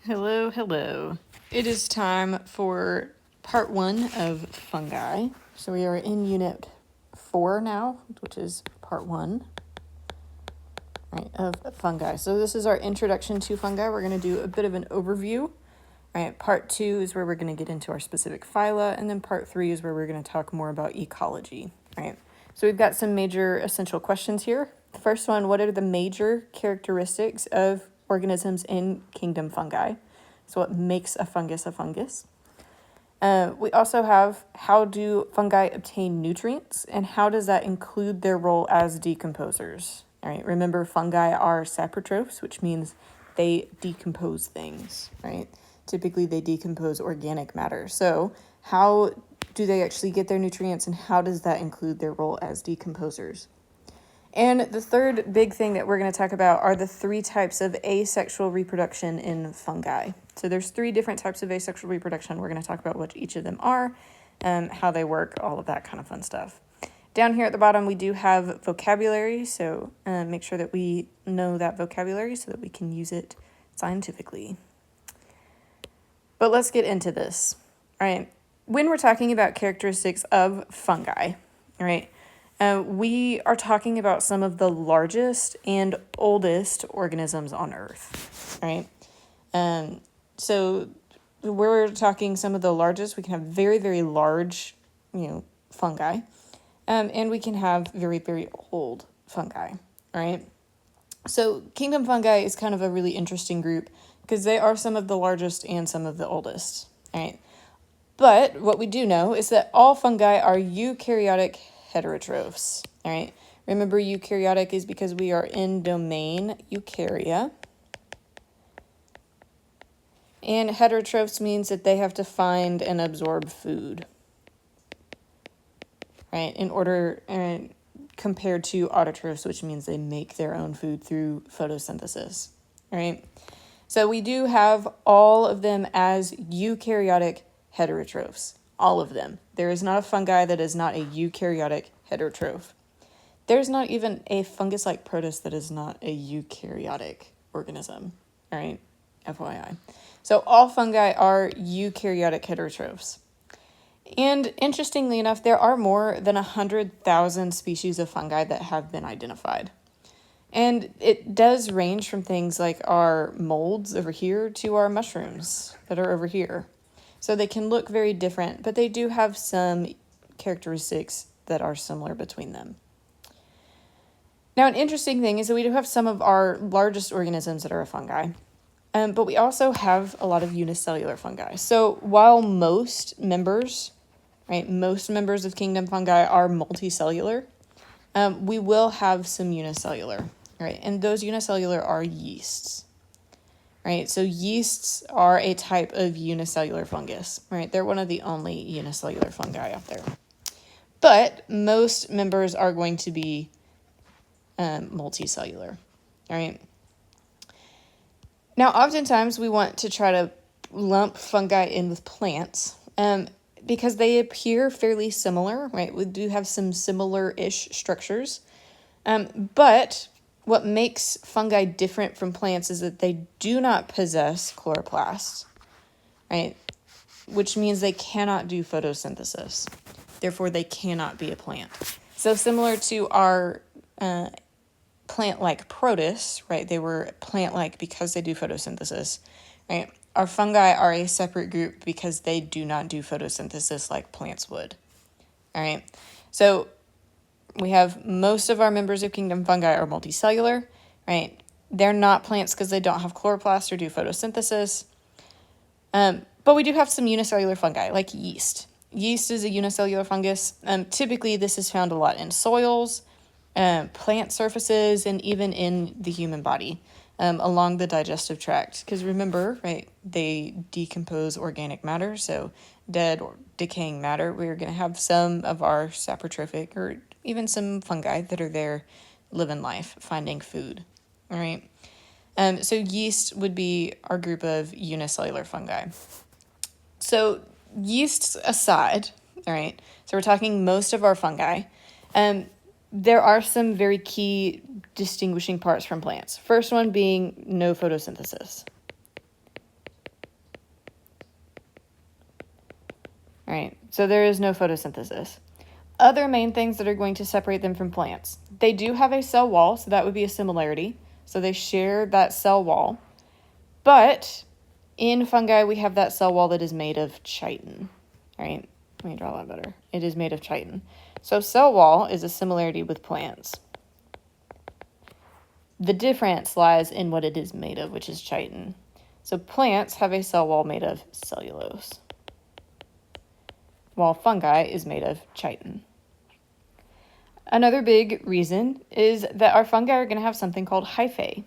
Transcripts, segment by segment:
Hello, hello. It is time for part 1 of fungi. So we are in unit 4 now, which is part 1, right, of fungi. So this is our introduction to fungi. We're going to do a bit of an overview. Right, part 2 is where we're going to get into our specific phyla, and then part 3 is where we're going to talk more about ecology. Right. So we've got some major essential questions here. The first one, what are the major characteristics of organisms in kingdom fungi? So what makes a fungus a fungus? We also have, how do fungi obtain nutrients, and how does that include their role as decomposers? All right, remember fungi are saprotrophs, which means they decompose things, right? Typically they decompose organic matter. So how do they actually get their nutrients, and how does that include their role as decomposers? And the third big thing that we're going to talk about are the 3 types of asexual reproduction in fungi. So there's 3 different types of asexual reproduction. We're going to talk about what each of them are, how they work, all of that kind of fun stuff. Down here at the bottom, we do have vocabulary, so make sure that we know that vocabulary so that we can use it scientifically. But let's get into this. All right, when we're talking about characteristics of fungi, all right, we are talking about some of the largest and oldest organisms on Earth, right? So we're talking some of the largest. We can have very, very large, fungi, and we can have very, very old fungi, right? So kingdom fungi is kind of a really interesting group because they are some of the largest and some of the oldest, right? But what we do know is that all fungi are eukaryotic heterotrophs, all right? Remember, eukaryotic is because we are in domain eukarya. And heterotrophs means that they have to find and absorb food, right? In order, compared to autotrophs, which means they make their own food through photosynthesis, right? So we do have all of them as eukaryotic heterotrophs, all of them. There is not a fungi that is not a eukaryotic heterotroph. There's not even a fungus-like protist that is not a eukaryotic organism, all right? FYI. So all fungi are eukaryotic heterotrophs. And interestingly enough, there are more than 100,000 species of fungi that have been identified. And it does range from things like our molds over here to our mushrooms that are over here. So they can look very different, but they do have some characteristics that are similar between them. Now, an interesting thing is that we do have some of our largest organisms that are a fungi, but we also have a lot of unicellular fungi. So while most members of kingdom fungi are multicellular, we will have some unicellular, right? And those unicellular are yeasts, right? So yeasts are a type of unicellular fungus, right? They're one of the only unicellular fungi out there. But most members are going to be multicellular, right? Now, oftentimes we want to try to lump fungi in with plants because they appear fairly similar, right? We do have some similar-ish structures. But what makes fungi different from plants is that they do not possess chloroplasts, right? Which means they cannot do photosynthesis. Therefore, they cannot be a plant. So similar to our plant-like protists, right? They were plant-like because they do photosynthesis, right? Our fungi are a separate group because they do not do photosynthesis like plants would, all right? So we have most of our members of kingdom fungi are multicellular, right? They're not plants because they don't have chloroplasts or do photosynthesis. But we do have some unicellular fungi like yeast. Yeast is a unicellular fungus. Typically, this is found a lot in soils, plant surfaces, and even in the human body along the digestive tract. Because remember, right, they decompose organic matter, so dead or decaying matter. We're going to have some of our saprotrophic or even some fungi that are there living life, finding food, all right? So yeast would be our group of unicellular fungi. So yeasts aside, all right, so we're talking most of our fungi, there are some very key distinguishing parts from plants. First one being no photosynthesis. All right, so there is no photosynthesis. Other main things that are going to separate them from plants. They do have a cell wall, so that would be a similarity. So they share that cell wall. But in fungi, we have that cell wall that is made of chitin. All right, let me draw that better. It is made of chitin. So cell wall is a similarity with plants. The difference lies in what it is made of, which is chitin. So plants have a cell wall made of cellulose, while fungi is made of chitin. Another big reason is that our fungi are going to have something called hyphae,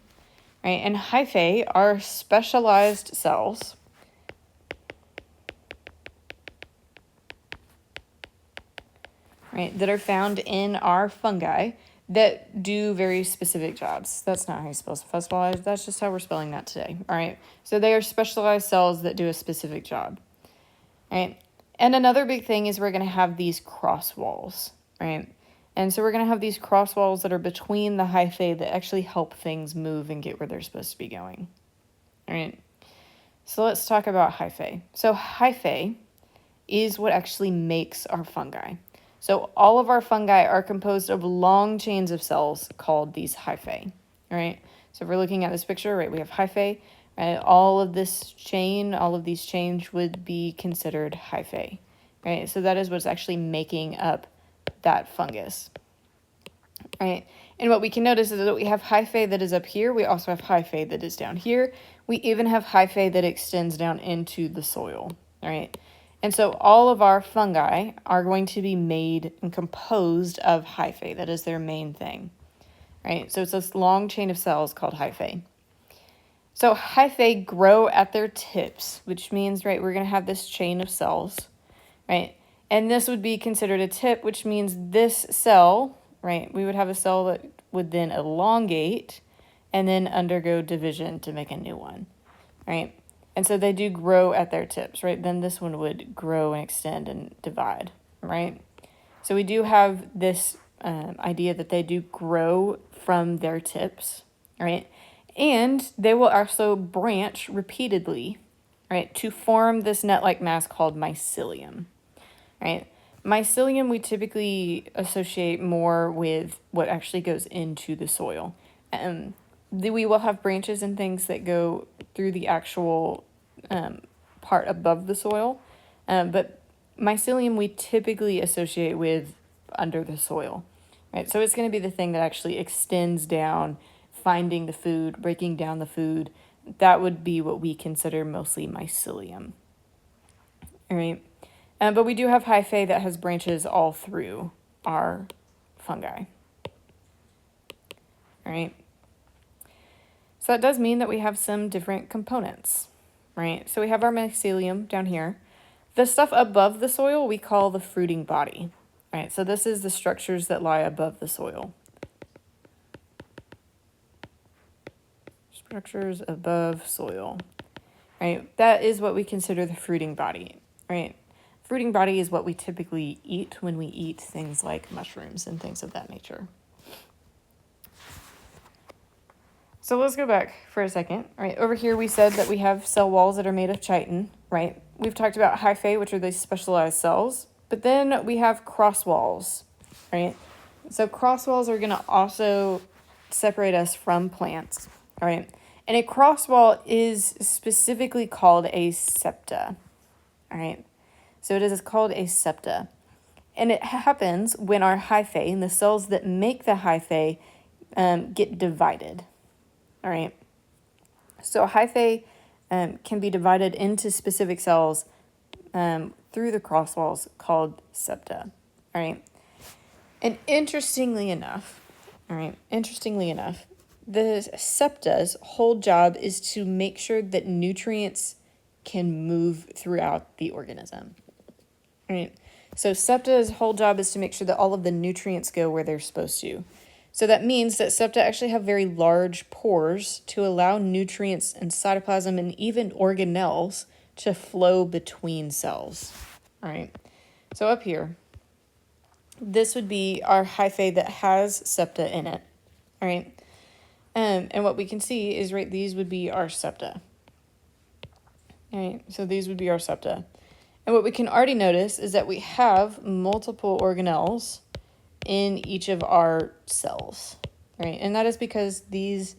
right? And hyphae are specialized cells right, that are found in our fungi that do very specific jobs. That's not how you spell specialized. That's just how we're spelling that today. All right. So they are specialized cells that do a specific job. Right. And another big thing is we're going to have these cross walls. Right. And so we're going to have these cross walls that are between the hyphae that actually help things move and get where they're supposed to be going. All right. So let's talk about hyphae. So hyphae is what actually makes our fungi. So all of our fungi are composed of long chains of cells called these hyphae, all right? So if we're looking at this picture, right, we have hyphae, right? All of these chains would be considered hyphae, right? So that is what's actually making up that fungus, right? And what we can notice is that we have hyphae that is up here. We also have hyphae that is down here. We even have hyphae that extends down into the soil, all right? And so all of our fungi are going to be made and composed of hyphae. That is their main thing, right? So it's this long chain of cells called hyphae. So hyphae grow at their tips, which means, right, we're going to have this chain of cells, right? And this would be considered a tip, which means this cell, right, we would have a cell that would then elongate and then undergo division to make a new one, right? And so they do grow at their tips, right? Then this one would grow and extend and divide, right? So we do have this idea that they do grow from their tips, right? And they will also branch repeatedly, right, to form this net-like mass called mycelium, right? Mycelium we typically associate more with what actually goes into the soil. We will have branches and things that go through the actual part above the soil, but mycelium we typically associate with under the soil, right? So it's going to be the thing that actually extends down, finding the food, breaking down the food. That would be what we consider mostly mycelium, all right? But we do have hyphae that has branches all through our fungi, all right? So that does mean that we have some different components, right? So we have our mycelium down here. The stuff above the soil we call the fruiting body, right? So this is the structures that lie above the soil. Structures above soil, right? That is what we consider the fruiting body, right? Fruiting body is what we typically eat when we eat things like mushrooms and things of that nature. So let's go back for a second, right? Over here we said that we have cell walls that are made of chitin, right? We've talked about hyphae, which are these specialized cells, but then we have cross walls, right? So cross walls are going to also separate us from plants, all right? And a cross wall is specifically called a septa, all right? So it is called a septa. And it happens when our hyphae and the cells that make the hyphae get divided. All right, so hyphae can be divided into specific cells through the cross walls called septa. All right, and interestingly enough, the septa's whole job is to make sure that nutrients can move throughout the organism. All right, so septa's whole job is to make sure that all of the nutrients go where they're supposed to. So that means that septa actually have very large pores to allow nutrients and cytoplasm and even organelles to flow between cells. All right. So up here, this would be our hyphae that has septa in it. All right. And what we can see is, right, these would be our septa. All right. So these would be our septa. And what we can already notice is that we have multiple organelles in each of our cells, right? And that is because these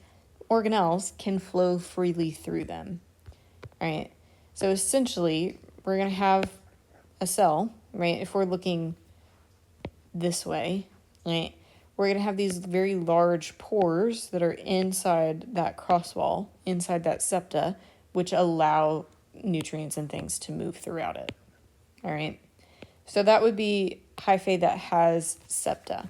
organelles can flow freely through them, right? So essentially, we're going to have a cell, right? If we're looking this way, right? We're going to have these very large pores that are inside that cross wall, inside that septa, which allow nutrients and things to move throughout it, all right? So that would be hyphae that has septa.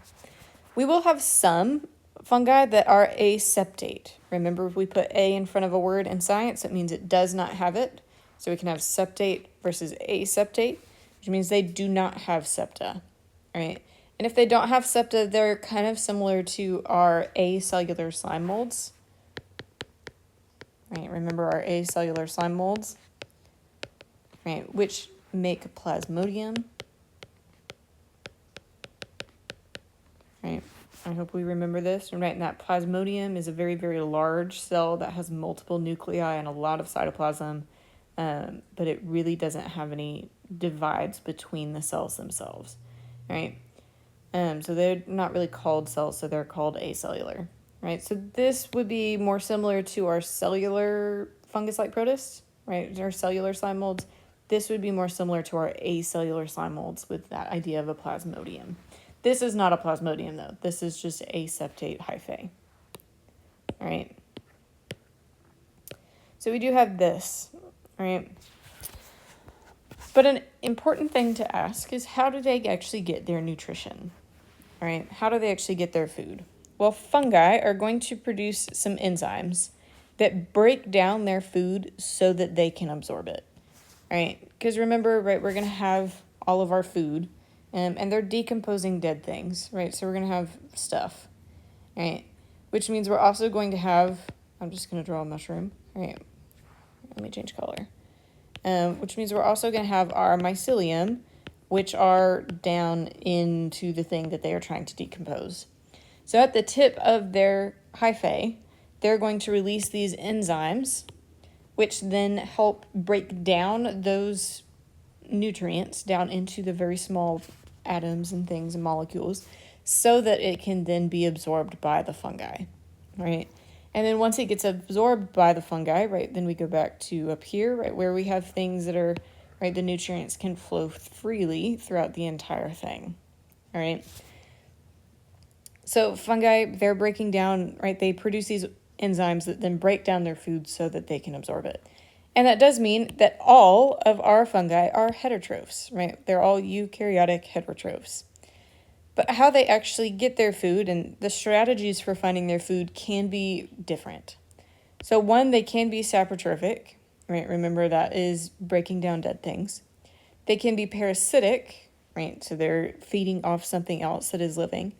We will have some fungi that are aseptate. Remember, if we put A in front of a word in science, it means it does not have it. So we can have septate versus aseptate, which means they do not have septa, right? And if they don't have septa, they're kind of similar to our acellular slime molds. Right, remember our acellular slime molds, right, which make plasmodium. Right, I hope we remember this. Right, and that plasmodium is a very, very large cell that has multiple nuclei and a lot of cytoplasm, but it really doesn't have any divides between the cells themselves, right? So they're not really called cells, so they're called acellular, right? So this would be more similar to our cellular fungus-like protists, right? Our cellular slime molds. This would be more similar to our acellular slime molds with that idea of a plasmodium. This is not a plasmodium, though. This is just aseptate hyphae, all right? So we do have this, all right? But an important thing to ask is, how do they actually get their nutrition? All right, how do they actually get their food? Well, fungi are going to produce some enzymes that break down their food so that they can absorb it. All right, because remember, right, we're going to have all of our food, and they're decomposing dead things, right? So we're going to have stuff, right? Which means we're also going to have, I'm just going to draw a mushroom, all right? Let me change color. Which means we're also going to have our mycelium, which are down into the thing that they are trying to decompose. So at the tip of their hyphae, they're going to release these enzymes, which then help break down those nutrients down into the very small atoms and things and molecules so that it can then be absorbed by the fungi, right? And then once it gets absorbed by the fungi, right, then we go back to up here, right, where we have things that are, right, the nutrients can flow freely throughout the entire thing, all right? So fungi, they're breaking down, right, they produce these enzymes that then break down their food so that they can absorb it. And that does mean that all of our fungi are heterotrophs, right? They're all eukaryotic heterotrophs. But how they actually get their food and the strategies for finding their food can be different. So one, they can be saprotrophic, right? Remember, that is breaking down dead things. They can be parasitic, right? So they're feeding off something else that is living.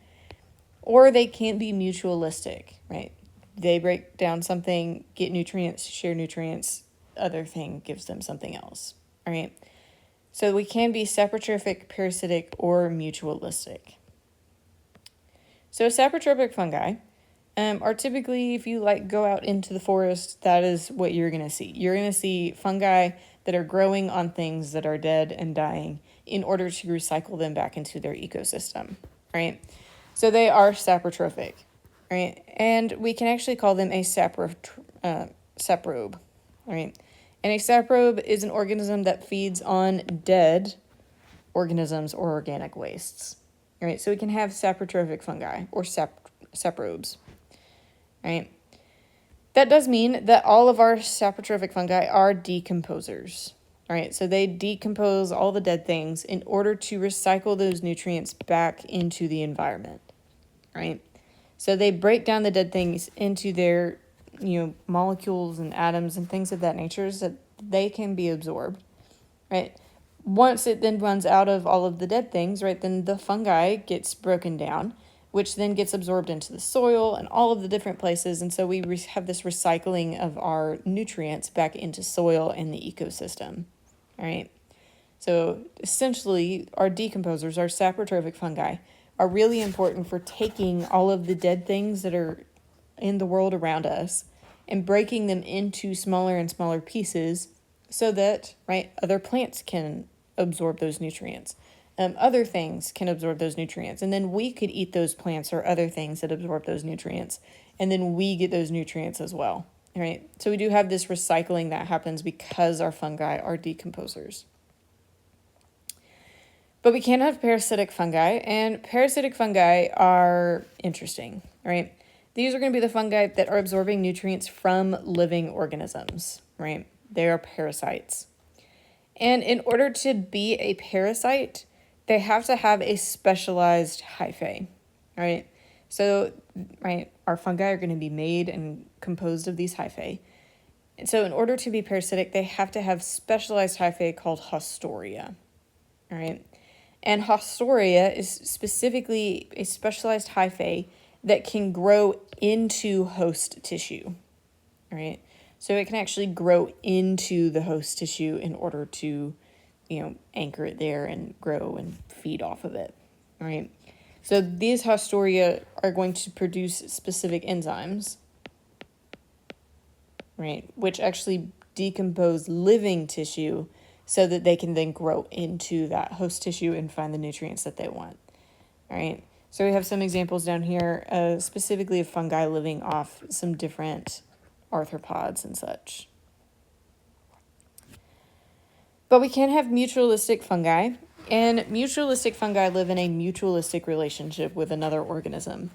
Or they can be mutualistic, right? They break down something, get nutrients, share nutrients, other thing gives them something else, all right? So we can be saprotrophic, parasitic, or mutualistic. So saprotrophic fungi are typically, if you go out into the forest, that is what you're going to see. You're going to see fungi that are growing on things that are dead and dying in order to recycle them back into their ecosystem, right? So they are saprotrophic, right? And we can actually call them a saprobe, right? And a saprobe is an organism that feeds on dead organisms or organic wastes, right? So we can have saprotrophic fungi or saprobes, right? That does mean that all of our saprotrophic fungi are decomposers, all right? So they decompose all the dead things in order to recycle those nutrients back into the environment, right? So they break down the dead things into their, molecules and atoms and things of that nature so that they can be absorbed, right? Once it then runs out of all of the dead things, right, then the fungi gets broken down, which then gets absorbed into the soil and all of the different places. And so we have this recycling of our nutrients back into soil and the ecosystem, all right? So essentially, our decomposers, our saprotrophic fungi, are really important for taking all of the dead things that are in the world around us and breaking them into smaller and smaller pieces so that, right, other plants can absorb those nutrients. Other things can absorb those nutrients, and then we could eat those plants or other things that absorb those nutrients, and then we get those nutrients as well. Right? So we do have this recycling that happens because our fungi are decomposers. But we can have parasitic fungi, and parasitic fungi are interesting, right? These are going to be the fungi that are absorbing nutrients from living organisms, right? They are parasites. And in order to be a parasite, they have to have a specialized hyphae, right? So, right, our fungi are going to be made and composed of these hyphae. And so in order to be parasitic, they have to have specialized hyphae called haustoria, all right? And haustoria is specifically a specialized hyphae that can grow into host tissue, all right? So it can actually grow into the host tissue in order to, anchor it there and grow and feed off of it, all right? So these haustoria are going to produce specific enzymes, right, which actually decompose living tissue so that they can then grow into that host tissue and find the nutrients that they want, all right? So we have some examples down here, specifically of fungi living off some different arthropods and such. But we can have mutualistic fungi, and mutualistic fungi live in a mutualistic relationship with another organism.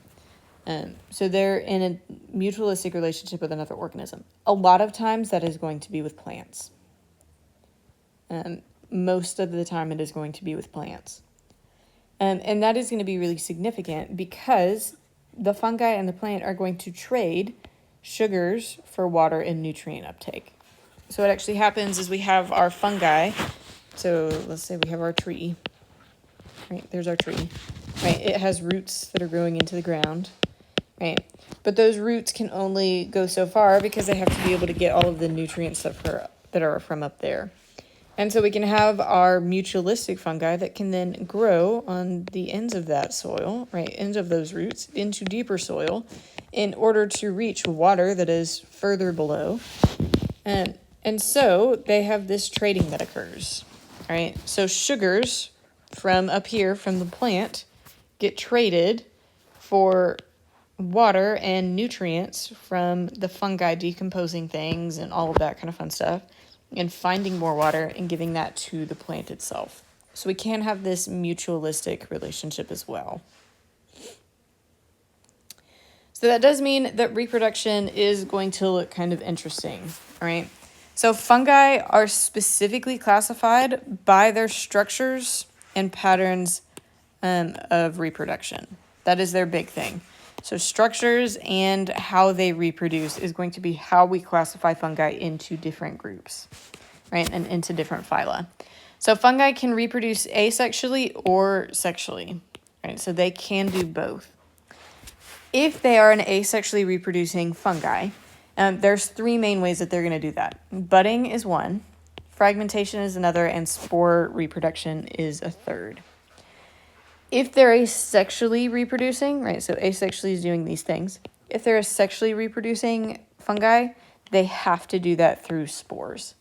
So they're in a mutualistic relationship with another organism. A lot of times that is going to be with plants. Most of the time it is going to be with plants. And that is going to be really significant because the fungi and the plant are going to trade sugars for water and nutrient uptake. So what actually happens is we have our fungi. So let's say we have our tree. Right, there's our tree. Right, it has roots that are growing into the ground. Right, but those roots can only go so far because they have to be able to get all of the nutrients that are from up there. And so we can have our mutualistic fungi that can then grow on the ends of that soil, right, ends of those roots into deeper soil in order to reach water that is further below. And so they have this trading that occurs, right? So sugars from up here from the plant get traded for water and nutrients from the fungi decomposing things and all of that kind of fun stuff, and finding more water and giving that to the plant itself. So we can have this mutualistic relationship as well. So that does mean that reproduction is going to look kind of interesting, all right? So fungi are specifically classified by their structures and patterns of reproduction. That is their big thing. So structures and how they reproduce is going to be how we classify fungi into different groups, right? And into different phyla. So fungi can reproduce asexually or sexually, right? So they can do both. If they are an asexually reproducing fungi, there's three main ways that they're going to do that. Budding is one, fragmentation is another, and spore reproduction is a third. If they're asexually reproducing, right, so asexually is doing these things. If they're a sexually reproducing fungi, they have to do that through spores.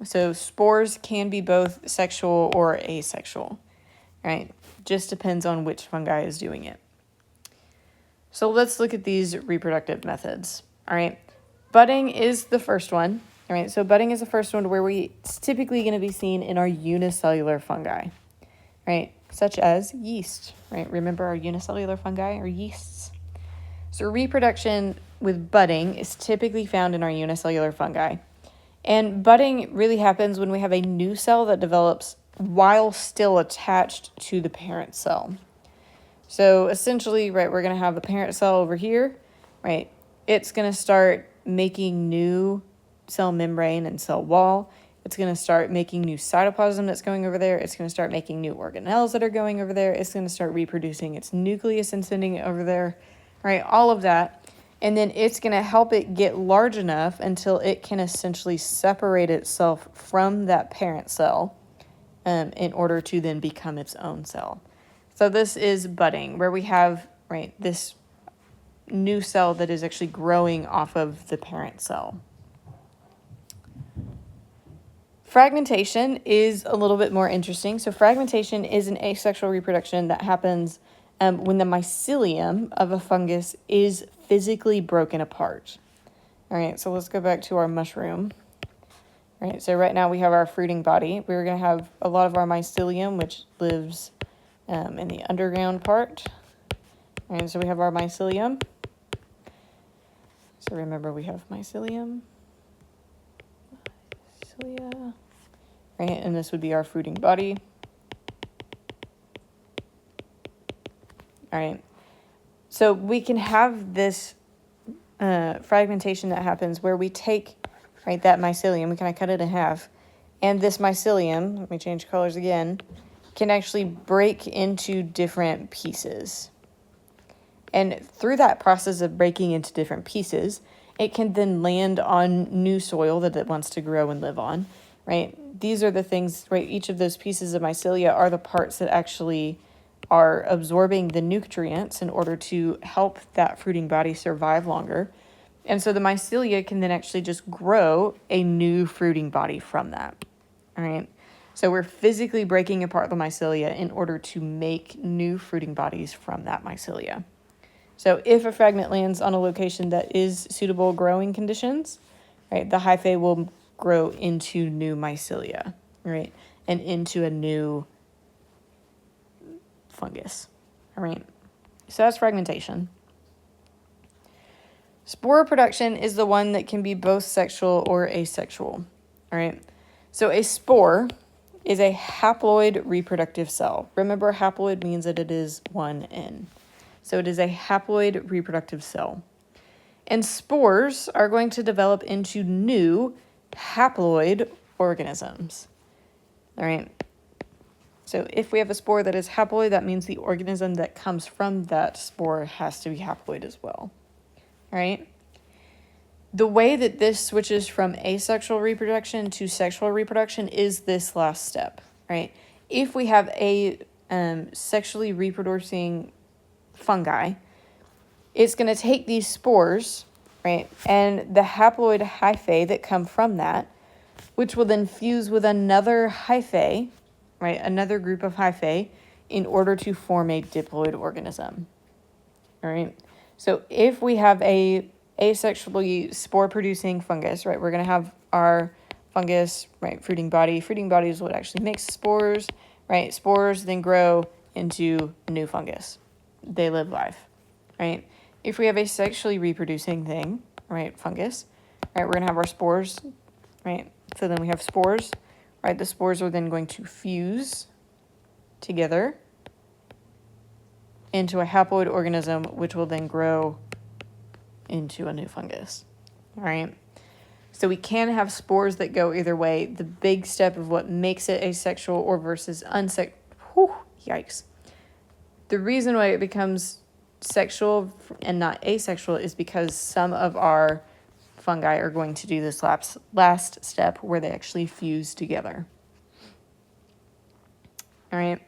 So spores can be both sexual or asexual, right? Just depends on which fungi is doing it. So let's look at these reproductive methods, all right? Budding is the first one, all right? So budding is the first one where it's typically going to be seen in our unicellular fungi, right? Such as yeast, right? Remember our unicellular fungi or yeasts? So reproduction with budding is typically found in our unicellular fungi. And budding really happens when we have a new cell that develops while still attached to the parent cell. So essentially, right, we're going to have a parent cell over here, right? It's going to start making new cell membrane and cell wall. It's going to start making new cytoplasm that's going over there. It's going to start making new organelles that are going over there. It's going to start reproducing its nucleus and sending it over there, right? All of that. And then it's going to help it get large enough until it can essentially separate itself from that parent cell in order to then become its own cell. So this is budding, where we have, right, this new cell that is actually growing off of the parent cell. Fragmentation is a little bit more interesting. So fragmentation is an asexual reproduction that happens when the mycelium of a fungus is physically broken apart. All right, so let's go back to our mushroom. All right, so right now we have our fruiting body. We're going to have a lot of our mycelium, which lives in the underground part. All right, so we have our mycelium. So remember, we have mycelium. Right, and this would be our fruiting body. All right, so we can have this fragmentation that happens where we take, right, that mycelium, we kind of cut it in half, and this mycelium, let me change colors again, can actually break into different pieces. And through that process of breaking into different pieces, it can then land on new soil that it wants to grow and live on, right? These are the things, right? Each of those pieces of mycelia are the parts that actually are absorbing the nutrients in order to help that fruiting body survive longer. And so the mycelia can then actually just grow a new fruiting body from that, all right? So we're physically breaking apart the mycelia in order to make new fruiting bodies from that mycelia. So if a fragment lands on a location that is suitable growing conditions, right, the hyphae will grow into new mycelia, right, and into a new fungus, all right? So that's fragmentation. Spore production is the one that can be both sexual or asexual, all right? So a spore is a haploid reproductive cell. Remember, haploid means that it is 1N. So it is a haploid reproductive cell. And spores are going to develop into new haploid organisms. All right. So if we have a spore that is haploid, that means the organism that comes from that spore has to be haploid as well. All right. The way that this switches from asexual reproduction to sexual reproduction is this last step, right? If we have a sexually reproducing fungi, it's going to take these spores, right, and the haploid hyphae that come from that, which will then fuse with another hyphae, right, another group of hyphae, in order to form a diploid organism. All right, so if we have a asexually spore-producing fungus, right, we're going to have our fungus, right, fruiting body. Fruiting body is what actually makes spores, right? Spores then grow into new fungus. They live life, right? If we have a sexually reproducing thing, right, fungus, right, we're going to have our spores, right? So then we have spores, right? The spores are then going to fuse together into a haploid organism, which will then grow into a new fungus, all right? So we can have spores that go either way. The big step of what makes it asexual or versus yikes. The reason why it becomes sexual and not asexual is because some of our fungi are going to do this last step where they actually fuse together. All right.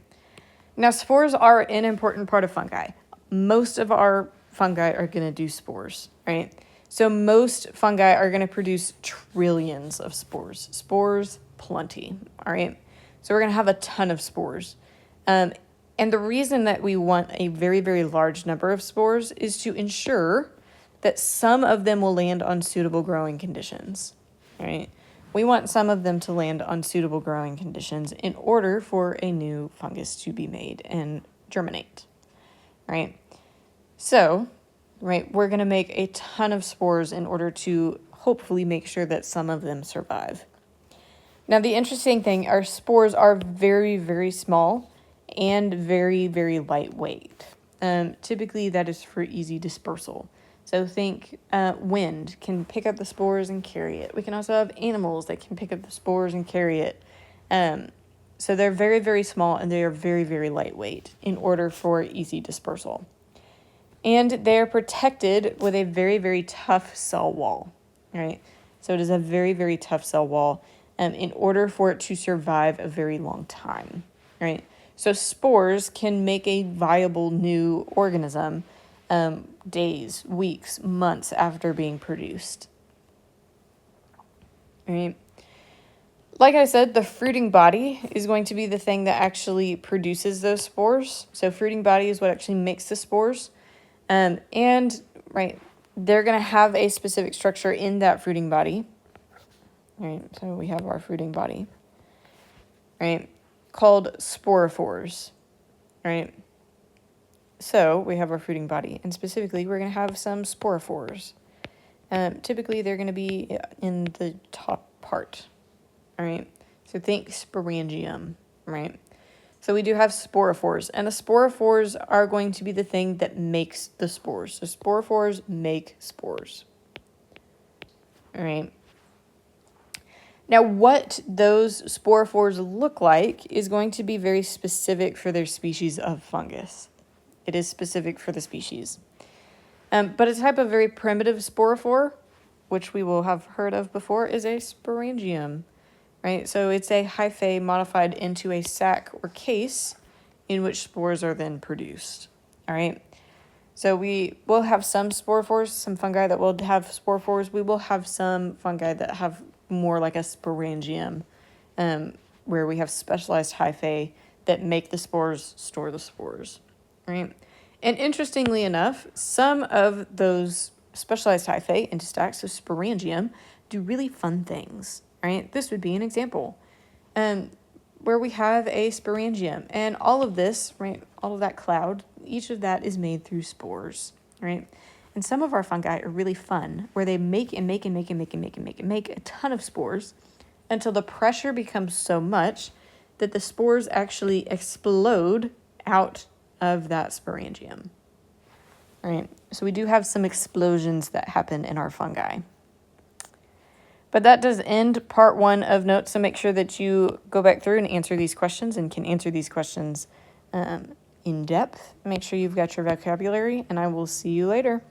Now, spores are an important part of fungi. Most of our fungi are going to do spores, right? So most fungi are going to produce trillions of spores. Spores, plenty, all right? So we're going to have a ton of spores. And the reason that we want a very, very large number of spores is to ensure that some of them will land on suitable growing conditions, right? We want some of them to land on suitable growing conditions in order for a new fungus to be made and germinate, right? So, right, we're going to make a ton of spores in order to hopefully make sure that some of them survive. Now, the interesting thing, our spores are very, very small and very, very lightweight. Typically, that is for easy dispersal. So think wind can pick up the spores and carry it. We can also have animals that can pick up the spores and carry it. So they're very, very small and they are very, very lightweight in order for easy dispersal. And they're protected with a very, very tough cell wall, right? So it is a very, very tough cell wall in order for it to survive a very long time, right? So spores can make a viable new organism days, weeks, months after being produced. Right? Like I said, the fruiting body is going to be the thing that actually produces those spores. So fruiting body is what actually makes the spores. And right, they're going to have a specific structure in that fruiting body. Right, so we have our fruiting body, right, called sporophores, right? So we have our fruiting body, and specifically we're going to have some sporophores. Typically they're going to be in the top part, all right? So think sporangium, right? So we do have sporophores, and the sporophores are going to be the thing that makes the spores. So sporophores make spores, all right? Now, what those sporophores look like is going to be very specific for their species of fungus. It is specific for the species. But a type of very primitive sporophore, which we will have heard of before, is a sporangium, right? So it's a hyphae modified into a sac or case in which spores are then produced, all right? So we will have some sporophores, some fungi that will have sporophores. We will have some fungi that have more like a sporangium, where we have specialized hyphae that make the spores, store the spores, right? And interestingly enough, some of those specialized hyphae, interstacks of sporangium, do really fun things, right? This would be an example. Where we have a sporangium, and all of this, right, all of that cloud, each of that is made through spores, right? And some of our fungi are really fun, where they make a ton of spores until the pressure becomes so much that the spores actually explode out of that sporangium, right? So we do have some explosions that happen in our fungi. But that does end part 1 of notes, so make sure that you go back through and answer these questions and can answer these questions in depth. Make sure you've got your vocabulary, and I will see you later.